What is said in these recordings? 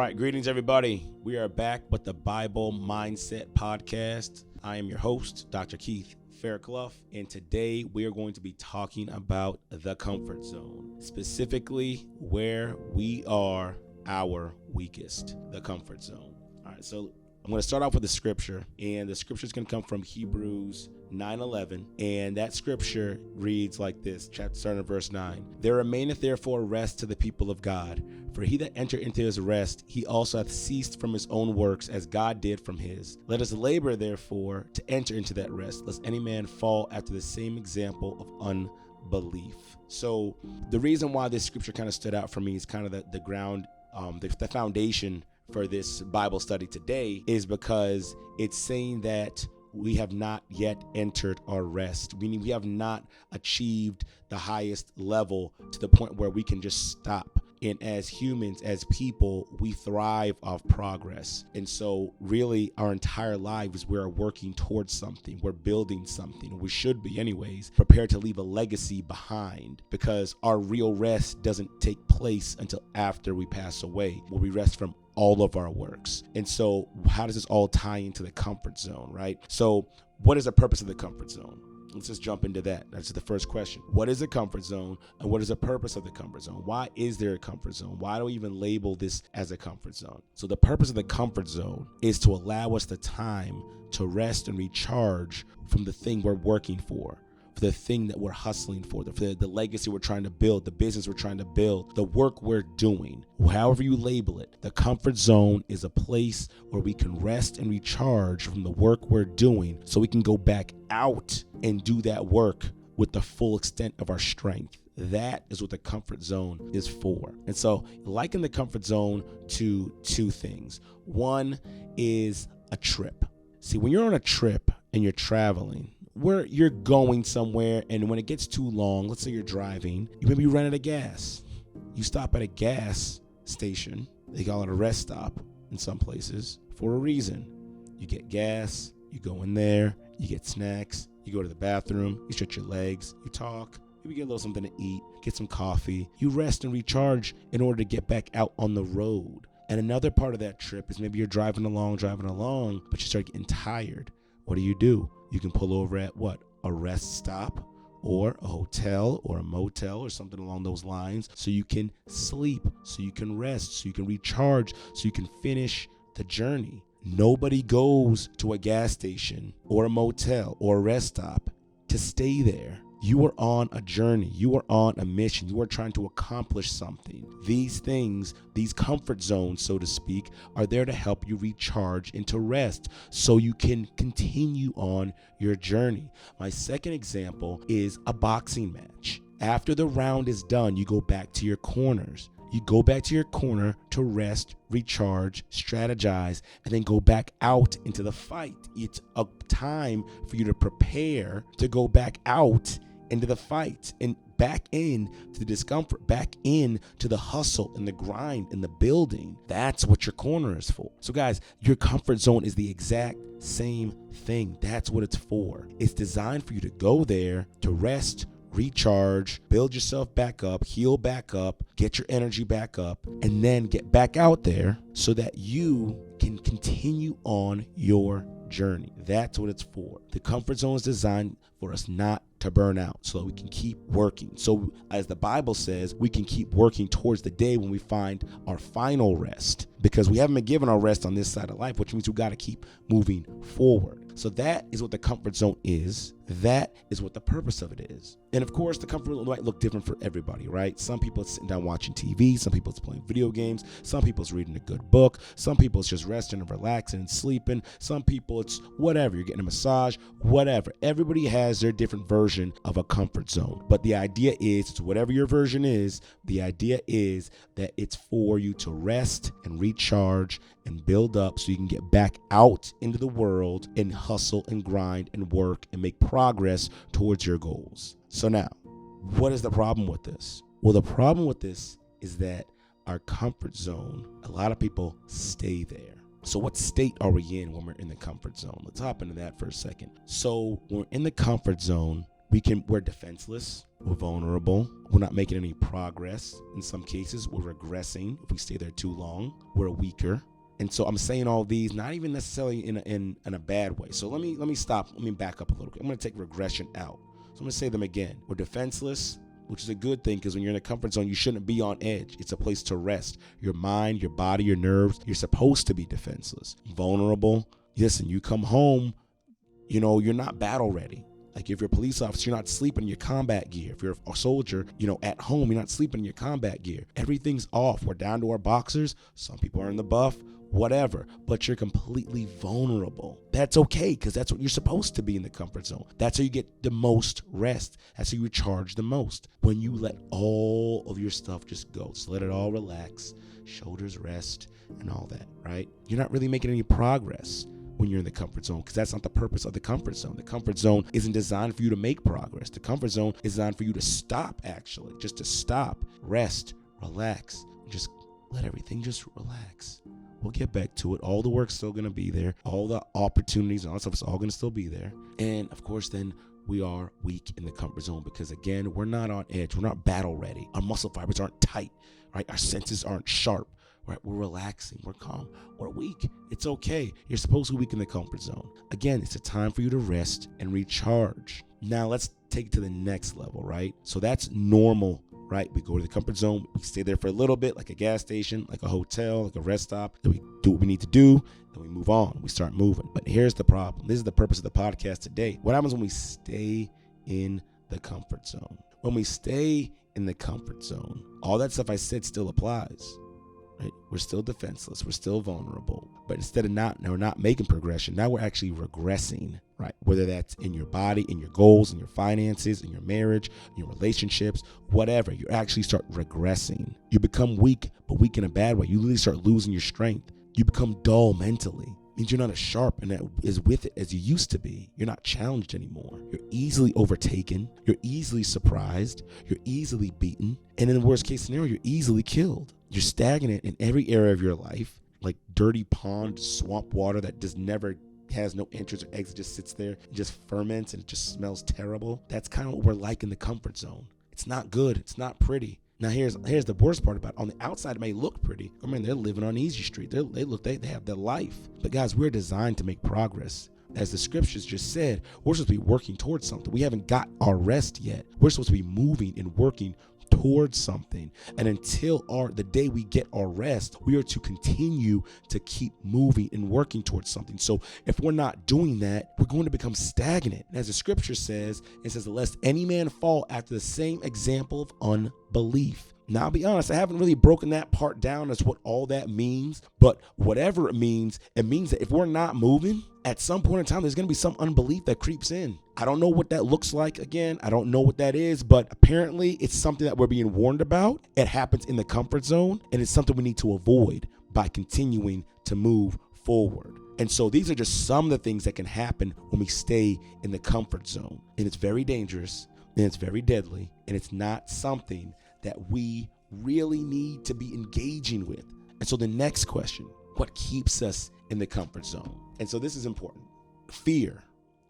right, greetings everybody. We are back with the Bible Mindset Podcast. I am your host, Dr. Keith Fairclough, and today we are going to be talking about the comfort zone, specifically where we are our weakest, the comfort zone. All right, so I'm going to start off with the scripture, and the scripture is going to come from Hebrews 9:11, and that scripture reads like this, chapter starting at verse 9. There remaineth therefore rest to the people of God, for he that entered into his rest, he also hath ceased from his own works, as God did from his. Let us labor therefore to enter into that rest, lest any man fall after the same example of unbelief. So the reason why this scripture kind of stood out for me is kind of the ground, the foundation for this Bible study today is because it's saying that we have not yet entered our rest, meaning we have not achieved the highest level to the point where we can just stop. And as humans, as people, we thrive off progress. And so really our entire lives, we're working towards something. We're building something. We should be anyways, prepared to leave a legacy behind, because our real rest doesn't take place until after we pass away, where we rest from all of our works. And so how does this all tie into the comfort zone, right? So what is the purpose of the comfort zone? Let's just jump into that. That's the first question. What is a comfort zone, and what is the purpose of the comfort zone? Why is there a comfort zone? Why do we even label this as a comfort zone? So the purpose of the comfort zone is to allow us the time to rest and recharge from the thing we're working for the thing that we're hustling for the legacy we're trying to build, the business we're trying to build, the work we're doing, however you label it. The comfort zone is a place where we can rest and recharge from the work we're doing so we can go back out and do that work with the full extent of our strength. That is what the comfort zone is for. And so liken the comfort zone to two things. One is a trip. See, when you're on a trip and you're traveling, where you're going somewhere, and when it gets too long, let's say you're driving, you maybe run out of gas. You stop at a gas station. They call it a rest stop in some places for a reason. You get gas, you go in there, you get snacks, you go to the bathroom, you stretch your legs, you talk, maybe get a little something to eat, get some coffee. You rest and recharge in order to get back out on the road. And another part of that trip is maybe you're driving along, but you start getting tired. What do? You can pull over at what? A rest stop or a hotel or a motel or something along those lines, so you can sleep, so you can rest, so you can recharge, so you can finish the journey. Nobody goes to a gas station or a motel or a rest stop to stay there. You are on a journey. You are on a mission. You are trying to accomplish something. These things, these comfort zones, so to speak, are there to help you recharge and to rest so you can continue on your journey. My second example is a boxing match. After the round is done, you go back to your corners. You go back to your corner to rest, recharge, strategize, and then go back out into the fight. It's a time for you to prepare to go back out into the fight and back in to the discomfort, back in to the hustle and the grind and the building. That's what your corner is for. So guys, your comfort zone is the exact same thing. That's what it's for. It's designed for you to go there to rest, recharge, build yourself back up, heal back up, get your energy back up, and then get back out there so that you can continue on your journey. That's what it's for. The comfort zone is designed for us not to burn out so that we can keep working. So as the Bible says, we can keep working towards the day when we find our final rest, because we haven't been given our rest on this side of life, which means we got to keep moving forward. So that is what the comfort zone is. That is what the purpose of it is. And of course, the comfort zone might look different for everybody, right? Some people it's sitting down watching TV. Some people it's playing video games. Some people it's reading a good book. Some people it's just resting and relaxing and sleeping. Some people it's whatever. You're getting a massage, whatever. Everybody has their different version of a comfort zone. But the idea is, it's whatever your version is, the idea is that it's for you to rest and recharge and build up so you can get back out into the world and hustle and grind and work and make progress towards your goals. So now, what is the problem with this? Well, the problem with this is that our comfort zone, a lot of people stay there. So what state are we in when we're in the comfort zone? Let's hop into that for a second. So when we're in the comfort zone, We're defenseless. We're vulnerable. We're not making any progress. In some cases, we're regressing. If we stay there too long, we're weaker. And so I'm saying all these, not even necessarily in a bad way. So let me stop. Let me back up a little bit. I'm going to take regression out. So I'm going to say them again. We're defenseless, which is a good thing, because when you're in a comfort zone, you shouldn't be on edge. It's a place to rest. Your mind, your body, your nerves, you're supposed to be defenseless. Vulnerable. Listen, you come home, you're not battle ready. Like if you're a police officer, you're not sleeping in your combat gear. If you're a soldier, at home, you're not sleeping in your combat gear. Everything's off. We're down to our boxers. Some people are in the buff, whatever, but you're completely vulnerable. That's okay, because that's what you're supposed to be in the comfort zone. That's how you get the most rest. That's how you recharge the most. When you let all of your stuff just go, just let it all relax, shoulders rest and all that, right? You're not really making any progress when you're in the comfort zone, because that's not the purpose of the comfort zone. The comfort zone isn't designed for you to make progress. The comfort zone is designed for you to stop, actually, just to stop, rest, relax, just let everything just relax. We'll get back to it. All the work's still going to be there. All the opportunities and all that stuff is all going to still be there. And of course, then we are weak in the comfort zone because, again, we're not on edge. We're not battle ready. Our muscle fibers aren't tight, right? Our senses aren't sharp, right? We're relaxing. We're calm. We're weak. It's okay. You're supposed to be weak in the comfort zone. Again, it's a time for you to rest and recharge. Now let's take it to the next level, right? So that's normal, right? We go to the comfort zone. We stay there for a little bit, like a gas station, like a hotel, like a rest stop. Then we do what we need to do. Then we move on. We start moving. But here's the problem. This is the purpose of the podcast today. What happens when we stay in the comfort zone? When we stay in the comfort zone, all that stuff I said still applies. Right? We're still defenseless. We're still vulnerable. But instead of we're not making progression, now we're actually regressing, right? Whether that's in your body, in your goals, in your finances, in your marriage, in your relationships, whatever. You actually start regressing. You become weak, but weak in a bad way. You literally start losing your strength. You become dull mentally. It means you're not as sharp and that is with it as you used to be. You're not challenged anymore. You're easily overtaken. You're easily surprised. You're easily beaten. And in the worst case scenario, you're easily killed. You're stagnant in every area of your life, like dirty pond, swamp water that just never has no entrance or exit, just sits there, and just ferments, and it just smells terrible. That's kind of what we're like in the comfort zone. It's not good. It's not pretty. Now here's the worst part about it. On the outside, it may look pretty. I mean, they're living on easy street. They have their life. But guys, we're designed to make progress. As the scriptures just said, we're supposed to be working towards something. We haven't got our rest yet. We're supposed to be moving and working towards something. And until the day we get our rest, we are to continue to keep moving and working towards something. So if we're not doing that, we're going to become stagnant. And as the scripture says, it says, lest any man fall after the same example of unbelief. Now, I'll be honest, I haven't really broken that part down as what all that means, but whatever it means that if we're not moving, at some point in time, there's going to be some unbelief that creeps in. I don't know what that looks like. Again, I don't know what that is, but apparently it's something that we're being warned about. It happens in the comfort zone, and it's something we need to avoid by continuing to move forward. And so these are just some of the things that can happen when we stay in the comfort zone. And it's very dangerous, and it's very deadly, and it's not something that we really need to be engaging with. And so the next question, what keeps us in the comfort zone? And so this is important. Fear.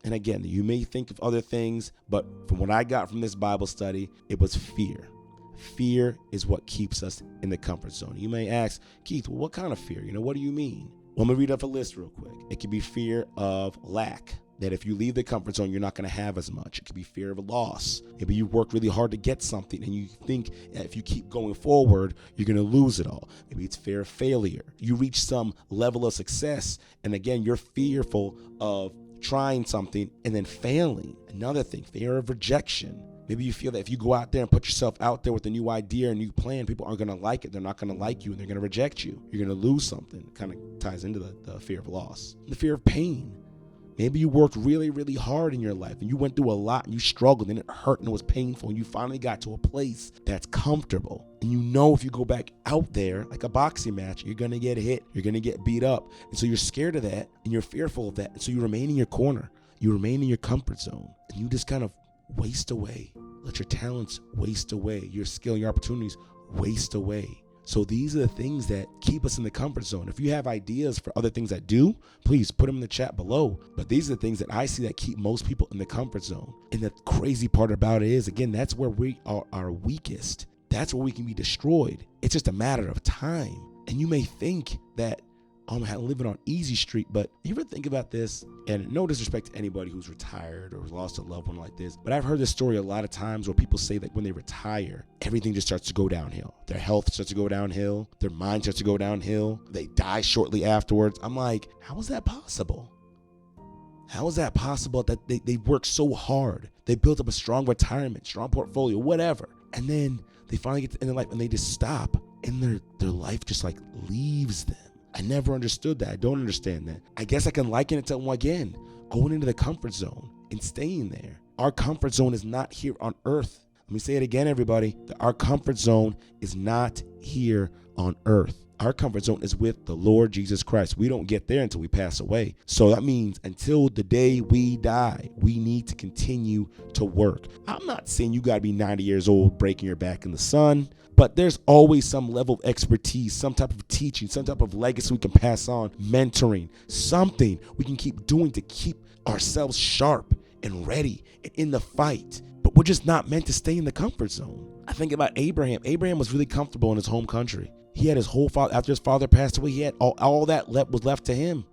And again, you may think of other things, but from what I got from this Bible study, it was fear. Fear is what keeps us in the comfort zone. You may ask, Keith, well, what kind of fear? What do you mean? Well, I'm going to read off a list real quick. It could be fear of lack. That if you leave the comfort zone, you're not going to have as much. It could be fear of a loss. Maybe you worked really hard to get something and you think that if you keep going forward, you're going to lose it all. Maybe it's fear of failure. You reach some level of success, and again, you're fearful of trying something and then failing. Another thing, fear of rejection. Maybe you feel that if you go out there and put yourself out there with a new idea, a new plan, people aren't going to like it. They're not going to like you, and they're going to reject you. You're going to lose something. It kind of ties into the fear of loss. The fear of pain. Maybe you worked really, really hard in your life and you went through a lot and you struggled and it hurt and it was painful, and you finally got to a place that's comfortable. And if you go back out there like a boxing match, you're going to get hit, you're going to get beat up. And so you're scared of that and you're fearful of that. And so you remain in your corner, you remain in your comfort zone, and you just kind of waste away. Let your talents waste away, your skill, your opportunities waste away. So these are the things that keep us in the comfort zone. If you have ideas for other things that do, please put them in the chat below. But these are the things that I see that keep most people in the comfort zone. And the crazy part about it is, again, that's where we are our weakest. That's where we can be destroyed. It's just a matter of time. And you may think that I'm living on easy street, but you ever think about this? And no disrespect to anybody who's retired or lost a loved one like this, but I've heard this story a lot of times where people say that when they retire, everything just starts to go downhill. Their health starts to go downhill. Their mind starts to go downhill. They die shortly afterwards. I'm like, how is that possible? How is that possible that they worked so hard? They built up a strong retirement, strong portfolio, whatever. And then they finally get to the end of life and they just stop and their life just like leaves them. I never understood that. I don't understand that. I guess I can liken it to, again, going into the comfort zone and staying there. Our comfort zone is not here on earth. Let me say it again, everybody. Our comfort zone is not here on earth. Our comfort zone is with the Lord Jesus Christ. We don't get there until we pass away. So that means until the day we die, we need to continue to work. I'm not saying you got to be 90 years old breaking your back in the sun, but there's always some level of expertise, some type of teaching, some type of legacy we can pass on, mentoring, something we can keep doing to keep ourselves sharp and ready and in the fight. But we're just not meant to stay in the comfort zone. I think about Abraham. Abraham was really comfortable in his home country. He had his whole father, after his father passed away, he had all that was left to him.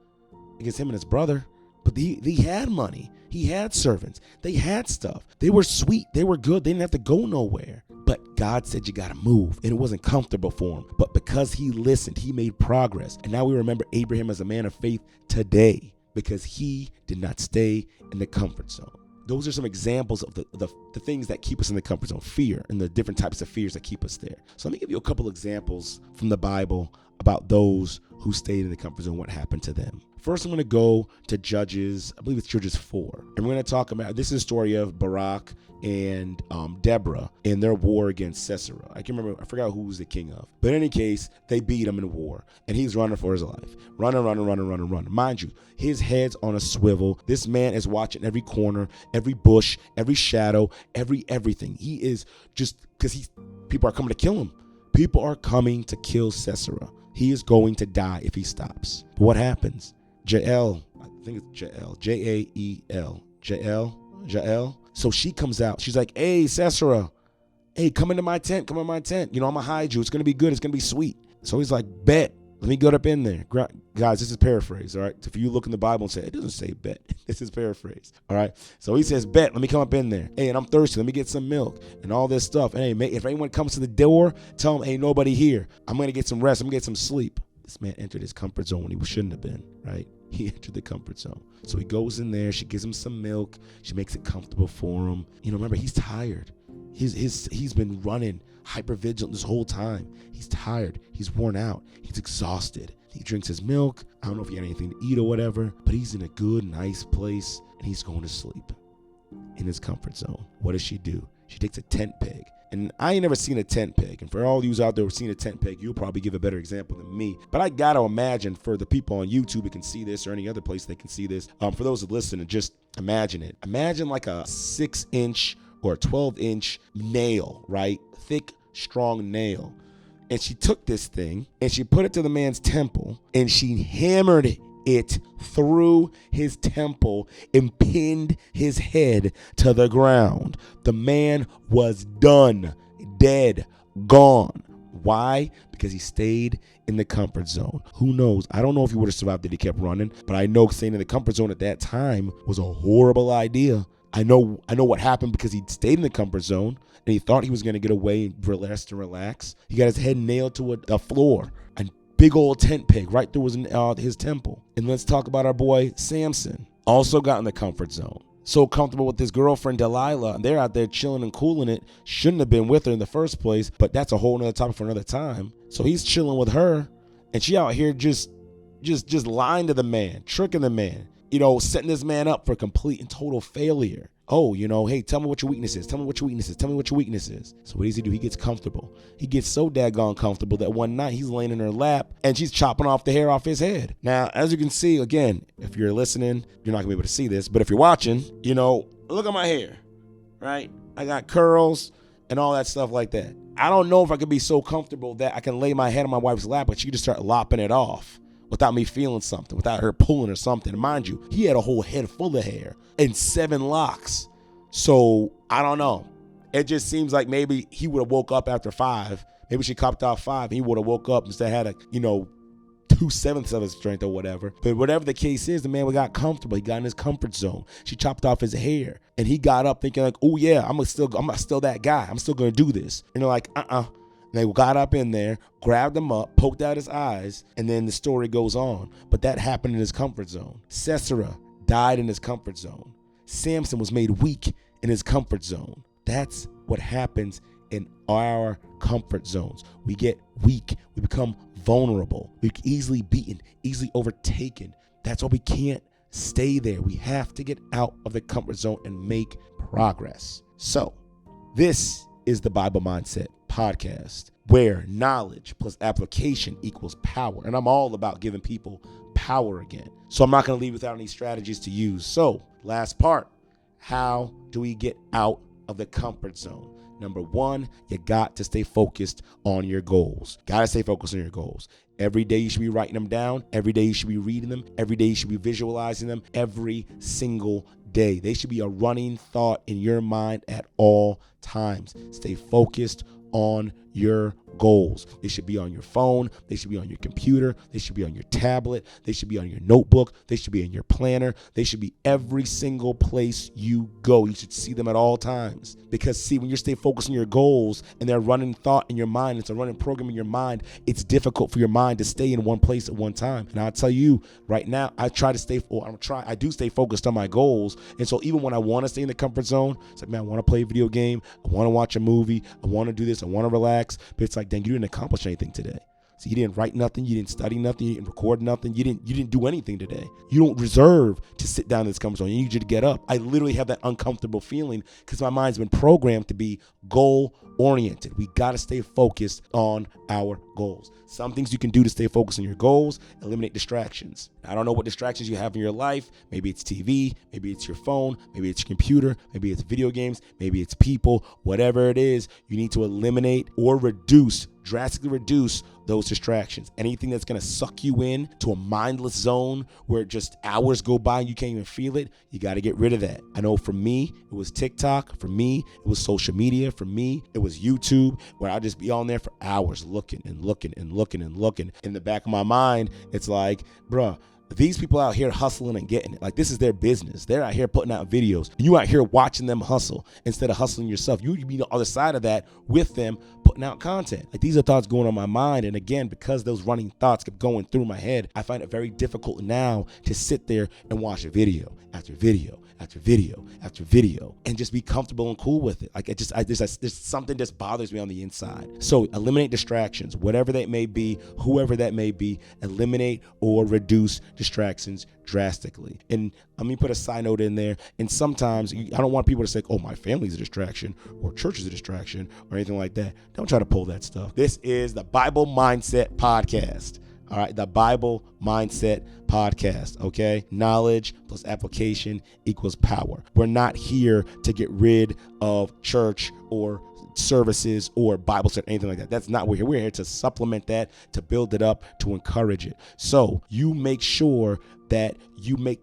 Against him and his brother. But he had money. He had servants. They had stuff. They were sweet. They were good. They didn't have to go nowhere. But God said you got to move. And it wasn't comfortable for him. But because he listened, he made progress. And now we remember Abraham as a man of faith today because he did not stay in the comfort zone. Those are some examples of the things that keep us in the comfort zone, fear, and the different types of fears that keep us there. So let me give you a couple examples from the Bible about those who stayed in the comfort zone, what happened to them. First, I'm going to go to Judges, I believe it's Judges 4. And we're going to talk about, this is the story of Barak and Deborah in their war against Sisera. I can't remember, I forgot who was the king of. But in any case, they beat him in war. And he's running for his life. Running. Mind you, his head's on a swivel. This man is watching every corner, every bush, every shadow, everything. He is just, because people are coming to kill him. People are coming to kill Sisera. He is going to die if he stops. But what happens? Jael, I think it's Jael, Jael. So she comes out. She's like, hey, Sisera, hey, come into my tent. I'm going to hide you. It's going to be good. It's going to be sweet. So he's like, bet. Let me get up in there. Guys, this is paraphrase, all right? If you look in the Bible and say, it doesn't say bet. This is paraphrase, all right? So he says, bet. Let me come up in there. Hey, and I'm thirsty. Let me get some milk and all this stuff. And hey, if anyone comes to the door, tell them, ain't nobody here. I'm going to get some rest. I'm going to get some sleep. This man entered his comfort zone when he shouldn't have been, right? He entered the comfort zone. So he goes in there. She gives him some milk. She makes it comfortable for him. Remember, he's tired. He's been running hypervigilant this whole time. He's tired. He's worn out. He's exhausted. He drinks his milk. I don't know if he had anything to eat or whatever, but he's in a good, nice place, and he's going to sleep in his comfort zone. What does she do? She takes a tent peg. And I ain't never seen a tent peg. And for all of you out there who've seen a tent peg, you'll probably give a better example than me. But I got to imagine for the people on YouTube who can see this or any other place they can see this, for those that listen, just imagine it. Imagine like a 6-inch or a 12-inch nail, right? Thick, strong nail. And she took this thing and she put it to the man's temple and she hammered it through his temple and pinned his head to the ground. The man was done, dead, gone. Why? Because he stayed in the comfort zone. Who knows? I don't know if he would have survived if he kept running, but I know staying in the comfort zone at that time was a horrible idea. I know what happened because he stayed in the comfort zone and he thought he was going to get away and relax. He got his head nailed to a floor, a big old tent peg right through his temple. And let's talk about our boy Samson. Also got in the comfort zone. So comfortable with his girlfriend Delilah, and they're out there chilling and cooling it. Shouldn't have been with her in the first place, but that's a whole nother topic for another time. So he's chilling with her, and she out here just lying to the man, tricking the man, setting this man up for complete and total failure. Oh, hey, tell me what your weakness is. Tell me what your weakness is. So what does he do? He gets comfortable. He gets so daggone comfortable that one night he's laying in her lap and she's chopping off the hair off his head. Now, as you can see, again, if you're listening, you're not gonna be able to see this, but if you're watching, look at my hair, right? I got curls and all that stuff like that. I don't know if I could be so comfortable that I can lay my head on my wife's lap, but she just start lopping it off without me feeling something, without her pulling or something. And mind you, he had a whole head full of hair and 7 locks. So I don't know. It just seems like maybe he would have woke up after 5. Maybe she copped off 5 and he would have woke up instead had a, 2/7 of his strength or whatever. But whatever the case is, the man got comfortable. He got in his comfort zone. She chopped off his hair and he got up thinking like, oh yeah, I'm still that guy. I'm still going to do this. And they're like, And they got up in there, grabbed him up, poked out his eyes, and then the story goes on. But that happened in his comfort zone. Sisera died in his comfort zone. Samson was made weak in his comfort zone. That's what happens in our comfort zones. We get weak. We become vulnerable. We're easily beaten, easily overtaken. That's why we can't stay there. We have to get out of the comfort zone and make progress. So this is the Bible Mindset Podcast, where knowledge plus application equals power. And I'm all about giving people power again. So I'm not going to leave without any strategies to use. So last part, how do we get out of the comfort zone? Number 1, you got to stay focused on your goals. Got to stay focused on your goals. Every day you should be writing them down. Every day you should be reading them. Every day you should be visualizing them. Every single day. They should be a running thought in your mind at all times. Stay focused on your goals. They should be on your phone. They should be on your computer. They should be on your tablet. They should be on your notebook. They should be in your planner. They should be every single place you go. You should see them at all times. Because see, when you stay focused on your goals and they're running thought in your mind, it's a running program in your mind, it's difficult for your mind to stay in one place at one time. And I'll tell you right now, I do stay focused on my goals. And so even when I want to stay in the comfort zone, it's like, man, I want to play a video game. I want to watch a movie. I want to do this. I want to relax. But it's like, dang, you didn't accomplish anything today. So you didn't write nothing, you didn't study nothing, you didn't record nothing, you didn't do anything today. You don't deserve to sit down in this comfort zone. You need you to get up. I literally have that uncomfortable feeling because my mind's been programmed to be goal oriented. We got to stay focused on our goals. Some things you can do to stay focused on your goals: eliminate distractions. I don't know what distractions you have in your life. Maybe it's TV, maybe it's your phone, maybe it's your computer, maybe it's video games, maybe it's people, whatever it is, you need to eliminate or drastically reduce those distractions. Anything that's going to suck you in to a mindless zone where just hours go by and you can't even feel it, you got to get rid of that. I know for me, it was TikTok. For me, it was social media. For me, it was YouTube, where I'll just be on there for hours looking and looking and looking and looking. In the back of my mind, it's like, bruh, these people out here hustling and getting it. Like, this is their business. They're out here putting out videos. And you out here watching them hustle instead of hustling yourself. You be on the other side of that with them putting out content. Like, these are thoughts going on my mind. And again, because those running thoughts kept going through my head, I find it very difficult now to sit there and watch a video after video after video after video and just be comfortable and cool with it. Like, there's something just bothers me on the inside. So eliminate distractions, whatever that may be, whoever that may be. Eliminate or reduce distractions drastically. And let me put a side note in there. And sometimes I don't want people to say, oh, my family's a distraction or church is a distraction or anything like that. Don't try to pull that stuff. This is the Bible Mindset Podcast. All right, the Bible Mindset Podcast, okay? Knowledge plus application equals power. We're not here to get rid of church or services or Bible study, anything like that. That's not what we're here. We're here to supplement that, to build it up, to encourage it. So you make sure that you make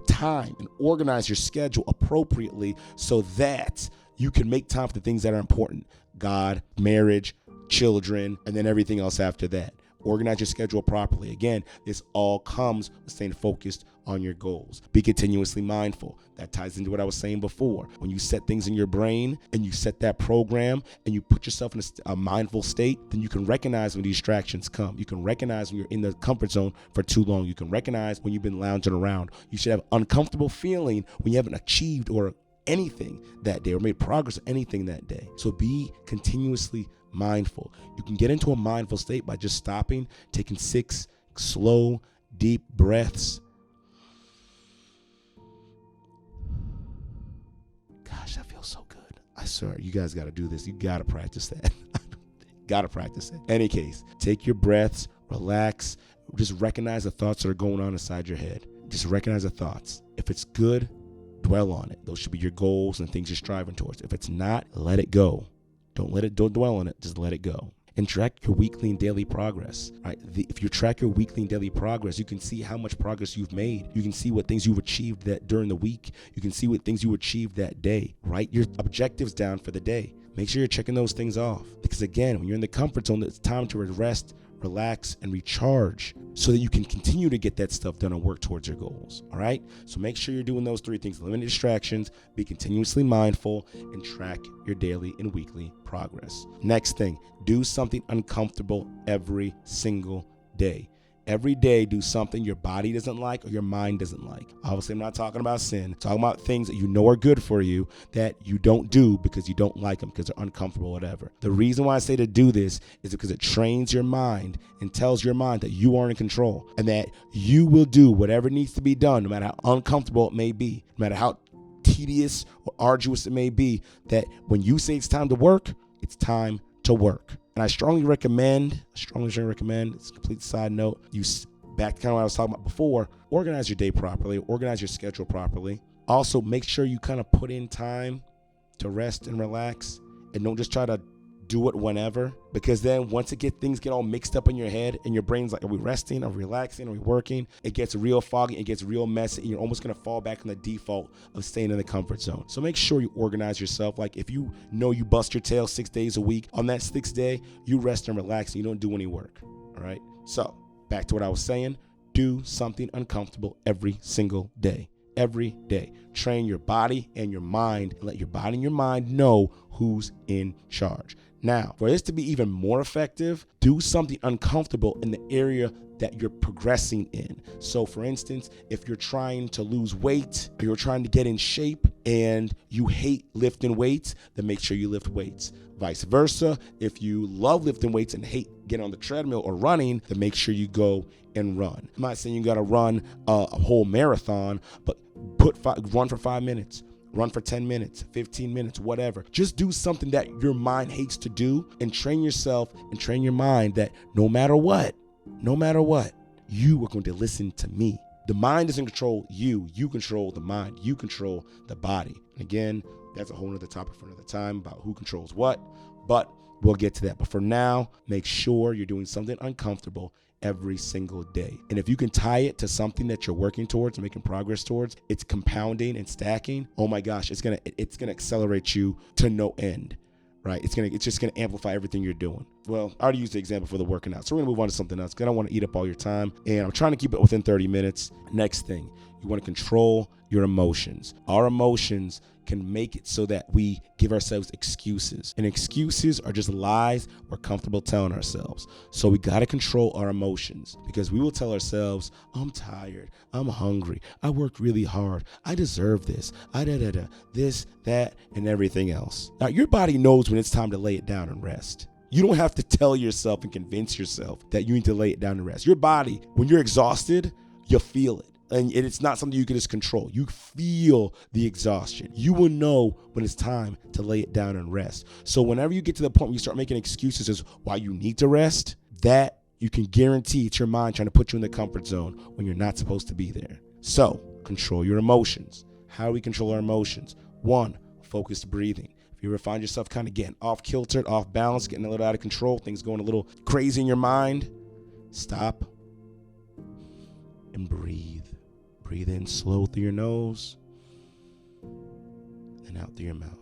time and organize your schedule appropriately so that you can make time for the things that are important: God, marriage, children, and then everything else after that. Organize your schedule properly. Again, this all comes with staying focused on your goals. Be continuously mindful. That ties into what I was saying before. When you set things in your brain and you set that program and you put yourself in a mindful state, then you can recognize when distractions come. You can recognize when you're in the comfort zone for too long. You can recognize when you've been lounging around. You should have an uncomfortable feeling when you haven't achieved or anything that day or made progress on anything that day. So be continuously mindful. You can get into a mindful state by just stopping, taking 6 slow, deep breaths. Gosh, that feels so good. I swear, you guys got to do this. You got to practice that. Got to practice it. Any case, take your breaths, relax, just recognize the thoughts that are going on inside your head. Just recognize the thoughts. If it's good, dwell on it. Those should be your goals and things you're striving towards. If it's not, let it go. Don't dwell on it. Just let it go. And track your weekly and daily progress. Right? If you track your weekly and daily progress, you can see how much progress you've made. You can see what things you've achieved that during the week. You can see what things you achieved that day. Write your objectives down for the day. Make sure you're checking those things off. Because again, when you're in the comfort zone, it's time to rest, relax, and recharge so that you can continue to get that stuff done and work towards your goals. All right? So make sure you're doing those 3 things. Eliminate distractions, be continuously mindful, and track your daily and weekly progress. Next thing, do something uncomfortable every single day. Every day, do something your body doesn't like or your mind doesn't like. Obviously, I'm not talking about sin. I'm talking about things that you know are good for you that you don't do because you don't like them, because they're uncomfortable, whatever. The reason why I say to do this is because it trains your mind and tells your mind that you are in control and that you will do whatever needs to be done, no matter how uncomfortable it may be, no matter how tedious or arduous it may be, that when you say it's time to work, it's time to work. And I strongly recommend, it's a complete side note, you back to kind of what I was talking about before, organize your day properly, organize your schedule properly. Also, make sure you kind of put in time to rest and relax, and don't just try to do it whenever, because then once things get all mixed up in your head and your brain's like, are we resting? Are we relaxing? Are we working? It gets real foggy. It gets real messy. And you're almost going to fall back in the default of staying in the comfort zone. So make sure you organize yourself. Like if you know you bust your tail 6 days a week, on that 6th day, you rest and relax and you don't do any work. All right. So back to what I was saying, do something uncomfortable every single day. Every day. Train your body and your mind and let your body and your mind know who's in charge. Now, for this to be even more effective, do something uncomfortable in the area that you're progressing in. So for instance, if you're trying to lose weight or you're trying to get in shape and you hate lifting weights, then make sure you lift weights. Vice versa, if you love lifting weights and hate getting on the treadmill or running, then make sure you go and run. I'm not saying you got to run a whole marathon, but run for 5 minutes. Run for 10 minutes, 15 minutes, whatever. Just do something that your mind hates to do and train yourself and train your mind that no matter what, you are going to listen to me. The mind doesn't control you. You control the mind. You control the body. And again, that's a whole other topic for another time about who controls what, but we'll get to that. But for now, make sure you're doing something uncomfortable every single day. And if you can tie it to something that you're working towards, making progress towards, it's compounding and stacking. Oh my gosh, it's gonna accelerate you to no end, right? It's just gonna amplify everything you're doing. Well, I already used the example for the working out, so we're gonna move on to something else because I don't want to eat up all your time, and I'm trying to keep it within 30 minutes. Next thing, you want to control your emotions. Our emotions can make it so that we give ourselves excuses. And excuses are just lies we're comfortable telling ourselves. So we got to control our emotions, because we will tell ourselves, I'm tired, I'm hungry, I worked really hard, I deserve this, this, that, and everything else. Now, your body knows when it's time to lay it down and rest. You don't have to tell yourself and convince yourself that you need to lay it down and rest. Your body, when you're exhausted, you feel it. And it's not something you can just control. You feel the exhaustion. You will know when it's time to lay it down and rest. So whenever you get to the point where you start making excuses as why you need to rest, that you can guarantee it's your mind trying to put you in the comfort zone when you're not supposed to be there. So control your emotions. How do we control our emotions? 1, focused breathing. If you ever find yourself kind of getting off kilter, off balance, getting a little out of control, things going a little crazy in your mind, stop and breathe. Breathe in slow through your nose and out through your mouth.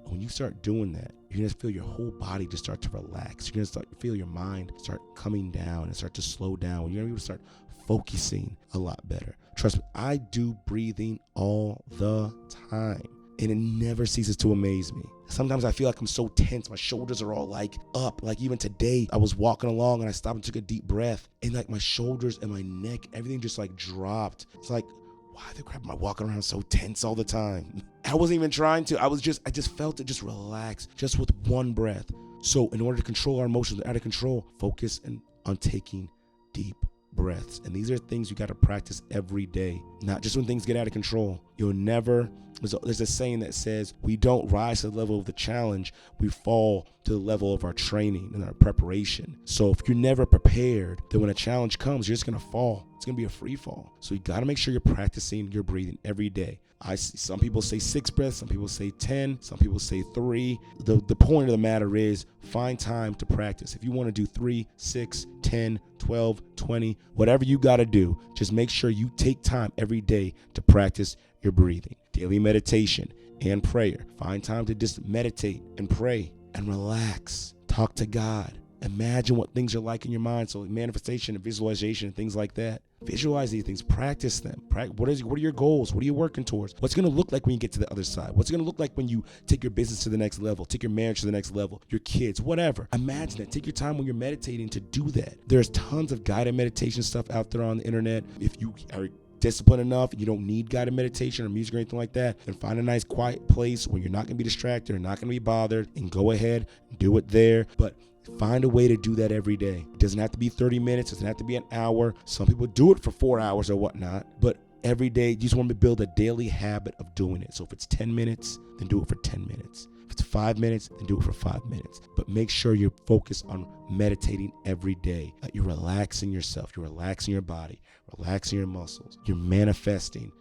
When you start doing that, you're going to feel your whole body just start to relax. You're going to start to feel your mind start coming down and start to slow down. You're going to start focusing a lot better. Trust me, I do breathing all the time, and it never ceases to amaze me. Sometimes I feel like I'm so tense. My shoulders are all like up. Like even today, I was walking along and I stopped and took a deep breath, and like my shoulders and my neck, everything just like dropped. It's like, why the crap am I walking around so tense all the time? I wasn't even trying to. I just felt it just relax just with one breath. So in order to control our emotions out of control, focus on taking deep breaths. And these are things you got to practice every day, not just when things get out of control. There's a saying that says, we don't rise to the level of the challenge, we fall to the level of our training and our preparation. So if you're never prepared, then when a challenge comes, you're just going to fall. It's going to be a free fall. So you got to make sure you're practicing your breathing every day. I see some people say 6 breaths, some people say 10, some people say 3. The point of the matter is find time to practice. If you want to do 3, 6, 10, 12, 20, whatever you got to do, just make sure you take time every day to practice your breathing. Daily meditation and prayer. Find time to just meditate and pray and relax. Talk to God. Imagine what things are like in your mind. So manifestation and visualization and things like that. Visualize these things. Practice them. What are your goals? What are you working towards? What's going to look like when you get to the other side? What's it going to look like when you take your business to the next level, take your marriage to the next level, your kids, whatever. Imagine that. Take your time when you're meditating to do that. There's tons of guided meditation stuff out there on the internet. If you are disciplined enough and you don't need guided meditation or music or anything like that, then find a nice quiet place where you're not going to be distracted or not going to be bothered, and go ahead and do it there. But find a way to do that every day. It doesn't have to be 30 minutes. It doesn't have to be an hour. Some people do it for 4 hours or whatnot. But every day, you just want to build a daily habit of doing it. So if it's 10 minutes, then do it for 10 minutes. If it's 5 minutes, then do it for 5 minutes. But make sure you're focused on meditating every day. You're relaxing yourself. You're relaxing your body, relaxing your muscles. You're manifesting,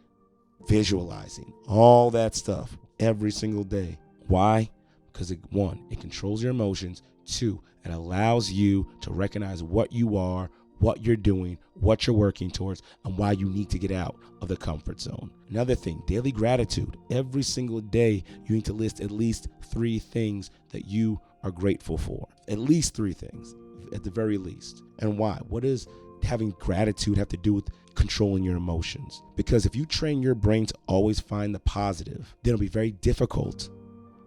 visualizing, all that stuff every single day. Why? Because one, it controls your emotions. 2, it allows you to recognize what you are, what you're doing, what you're working towards, and why you need to get out of the comfort zone. Another thing, daily gratitude. Every single day, you need to list at least 3 things that you are grateful for. At least 3 things, at the very least. And why? What does having gratitude have to do with controlling your emotions? Because if you train your brain to always find the positive, then it'll be very difficult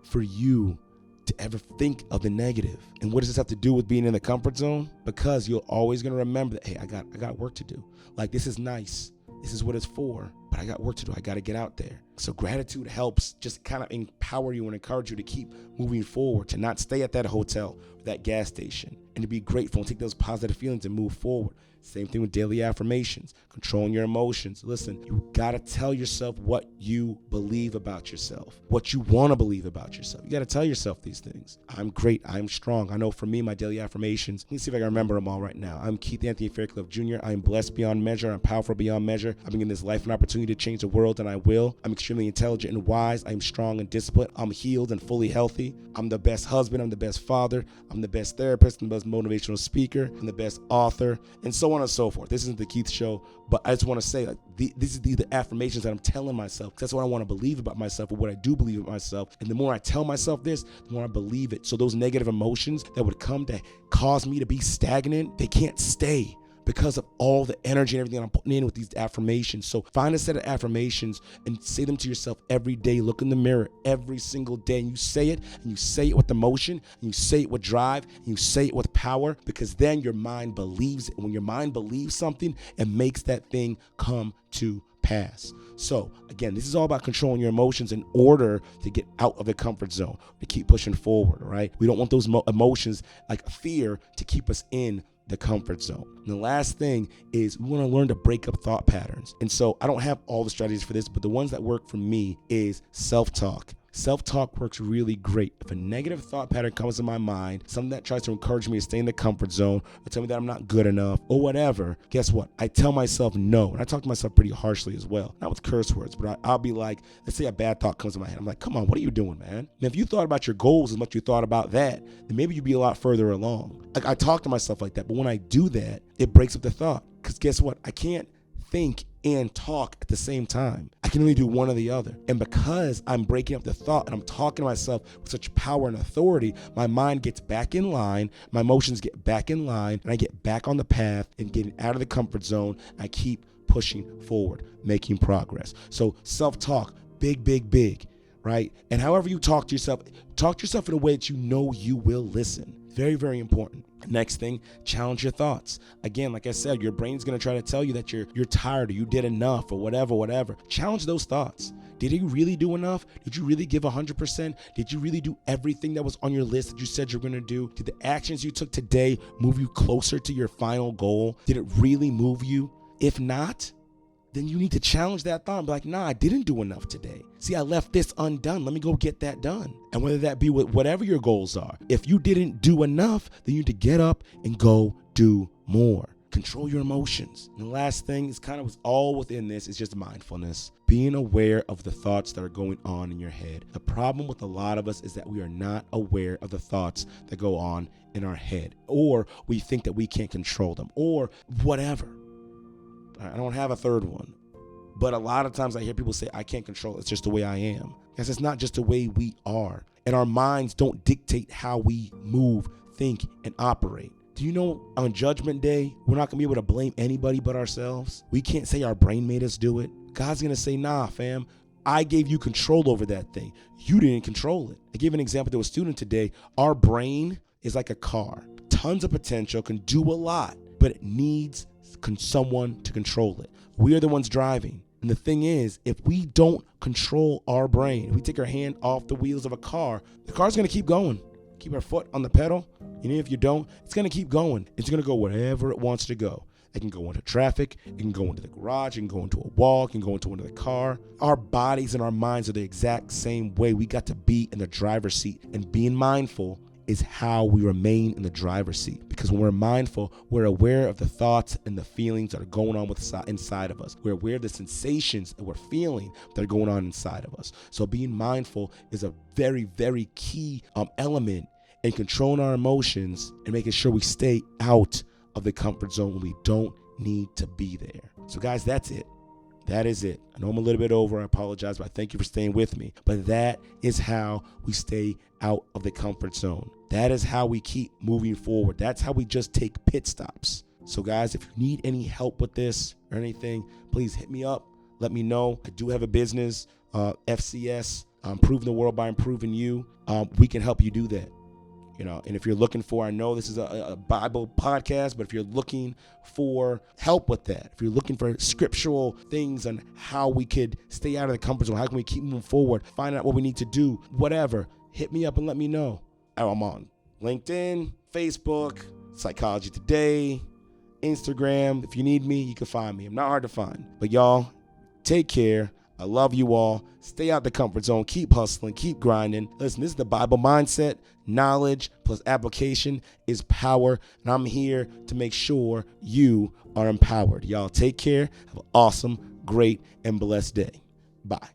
for you to ever think of the negative. And what does this have to do with being in the comfort zone? Because you're always going to remember that, hey, I got work to do. Like, this is nice. This is what it's for, but I got work to do. I got to get out there. So gratitude helps just kind of empower you and encourage you to keep moving forward, to not stay at that hotel, that gas station, and to be grateful and take those positive feelings and move forward. Same thing with daily affirmations, controlling your emotions. Listen, you got to tell yourself what you believe about yourself, what you want to believe about yourself. You got to tell yourself these things. I'm great. I'm strong. I know for me, my daily affirmations, let me see if I can remember them all right now. I'm Keith Anthony Fairclough Jr. I am blessed beyond measure. I'm powerful beyond measure. I've been given this life an opportunity to change the world, and I will. I'm extremely intelligent and wise. I'm strong and disciplined. I'm healed and fully healthy. I'm the best husband. I'm the best father. I'm the best therapist. I'm the best motivational speaker. I'm the best author, and so on and so forth. This isn't the Keith Show, but I just want to say, like, this is the affirmations that I'm telling myself. That's what I want to believe about myself, or what I do believe about myself. And the more I tell myself this, the more I believe it. So those negative emotions that would come to cause me to be stagnant, they can't stay, because of all the energy and everything I'm putting in with these affirmations. So find a set of affirmations and say them to yourself every day. Look in the mirror every single day, and you say it, and you say it with emotion, and you say it with drive, and you say it with power, because then your mind believes it. When your mind believes something, it makes that thing come to pass. So again, this is all about controlling your emotions in order to get out of the comfort zone, to keep pushing forward, right? We don't want those emotions like fear to keep us in the comfort zone. And the last thing is we want to learn to break up thought patterns. And so I don't have all the strategies for this, but the ones that work for me is self-talk. Self-talk works really great. If a negative thought pattern comes in my mind, something that tries to encourage me to stay in the comfort zone, or tell me that I'm not good enough, or whatever, guess what? I tell myself no. And I talk to myself pretty harshly as well. Not with curse words, but I'll be like, let's say a bad thought comes in my head. I'm like, come on, what are you doing, man? And if you thought about your goals as much as you thought about that, then maybe you'd be a lot further along. Like, I talk to myself like that, but when I do that, it breaks up the thought. Because guess what? I can't think and talk at the same time. I can only do one or the other. And because I'm breaking up the thought and I'm talking to myself with such power and authority, my mind gets back in line, my emotions get back in line, and I get back on the path and getting out of the comfort zone. I keep pushing forward, making progress. So self-talk, big, right? And however you talk to yourself in a way that you know you will listen. Very, very important. Next thing, challenge your thoughts. Again, like I said, your brain's going to try to tell you that you're tired, or you did enough, or whatever. Challenge those thoughts. Did you really do enough? Did you really give 100%? Did you really do everything that was on your list that you said you're going to do? Did the actions you took today move you closer to your final goal? Did it really move you? If not, then you need to challenge that thought and be like, nah, I didn't do enough today. See, I left this undone. Let me go get that done. And whether that be with whatever your goals are, if you didn't do enough, then you need to get up and go do more. control your emotions. And the last thing is kind of all within this is just mindfulness. Being aware of the thoughts that are going on in your head. The problem with a lot of us is that we are not aware of the thoughts that go on in our head, or we think that we can't control them, or whatever. I don't have a third one. But a lot of times I hear people say, I can't control it. It's just the way I am. Because it's not just the way we are. And our minds don't dictate how we move, think, and operate. Do you know on Judgment Day, we're not going to be able to blame anybody but ourselves? We can't say our brain made us do it. God's going to say, nah, fam, I gave you control over that thing. You didn't control it. I gave an example to a student today. Our brain is like a car. Tons of potential, can do a lot, but it needs someone to control it. We are the ones driving. And the thing is, if we don't control our brain, if we take our hand off the wheels of a car, the car's going to keep going. Keep our foot on the pedal. And if you don't, it's going to keep going. It's going to go wherever it wants to go. It can go into traffic. It can go into the garage. It can go into a wall. It can go into the car. Our bodies and our minds are the exact same way. We got to be in the driver's seat. And being mindful is how we remain in the driver's seat. Because when we're mindful, we're aware of the thoughts and the feelings that are going on inside of us. We're aware of the sensations that we're feeling that are going on inside of us. So being mindful is a very, very key element in controlling our emotions and making sure we stay out of the comfort zone when we don't need to be there. So guys, that's it. That is it. I know I'm a little bit over. I apologize, but thank you for staying with me. But that is how we stay out of the comfort zone. That is how we keep moving forward. That's how we just take pit stops. So guys, if you need any help with this or anything, please hit me up. Let me know. I do have a business, FCS, Improving the World by Improving You. We can help you do that. And if you're looking for, I know this is a Bible podcast, but if you're looking for help with that, if you're looking for scriptural things on how we could stay out of the comfort zone, how can we keep moving forward, find out what we need to do, whatever, hit me up and let me know. I'm on LinkedIn, Facebook, Psychology Today, Instagram. If you need me, you can find me. I'm not hard to find. But y'all, take care. I love you all. Stay out the comfort zone. Keep hustling. Keep grinding. Listen, this is the Bible mindset. Knowledge plus application is power. And I'm here to make sure you are empowered. Y'all take care. Have an awesome, great, and blessed day. Bye.